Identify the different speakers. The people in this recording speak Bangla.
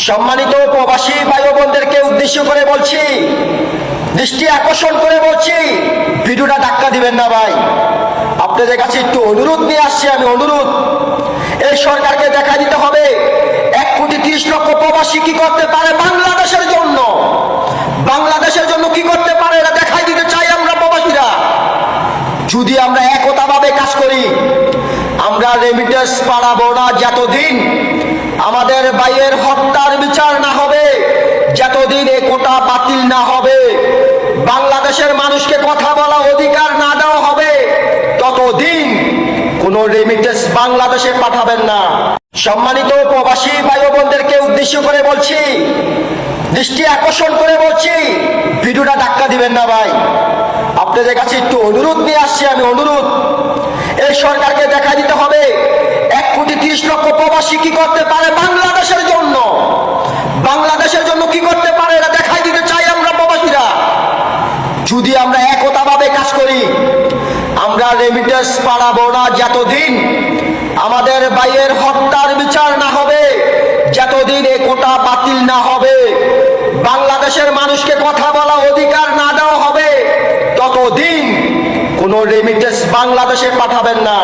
Speaker 1: সম্মানিত প্রবাসী ভাই বোনদেরকে উদ্দেশ্য করে বলছি, দৃষ্টি আকর্ষণ করে বলছি, ভিডিওটা ধাক্কা দিবেন না ভাই। আপনাদের কাছে একটু অনুরোধ নিয়ে আসছি আমি, অনুরোধ। এই সরকারকে দেখা দিতে হবে 1,30,00,000 প্রবাসী কি করতে পারে বাংলাদেশের জন্য, বাংলাদেশের জন্য কি করতে পারে এটা দেখাই দিতে চাই আমরা প্রবাসীরা। যদি আমরা একতাভাবে কাজ করি, আমরা রেমিটেন্স বাড়াবো না যতদিন আমাদের ভাইয়ের হত্যার বিচার না হবে, যতদিন এই কোটা বাতিল না হবে, বাংলাদেশের মানুষকে কথা বলা অধিকার না দেওয়া হবে, ততদিন কোনো রেমিটেন্স বাংলাদেশে পাঠাবেন না। সম্মানিত প্রবাসী ভাই বোনদেরকে উদ্দেশ্য করে বলছি, দৃষ্টি আকর্ষণ করে বলছি, ভিডিওটা ধাক্কা দিবেন না ভাই। আপনাদের কাছে একটু অনুরোধ নিয়ে আসছি আমি, অনুরোধ। এই সরকারকে দেখা দিতে হবে 1,30,00,000 প্রবাসী কি করতে পারে বাংলাদেশের জন্য, বাংলাদেশের জন্য কি করতে পারে এটা দেখাই দিতে চাই আমরা প্রবাসীরা। যদি আমরা একতাভাবে কাজ করি, আমরা রেমিটেন্স বাড়াবো না যতদিন আমাদের ভাইয়ের হত্যার বিচার না হবে, যতদিন এই কোটা বাতিল না হবে, বাংলাদেশের মানুষকে কথা বলা অধিকার না দেওয়া হবে, ততদিন কোনো রেমিটেন্স বাংলাদেশে পাঠাবেন না।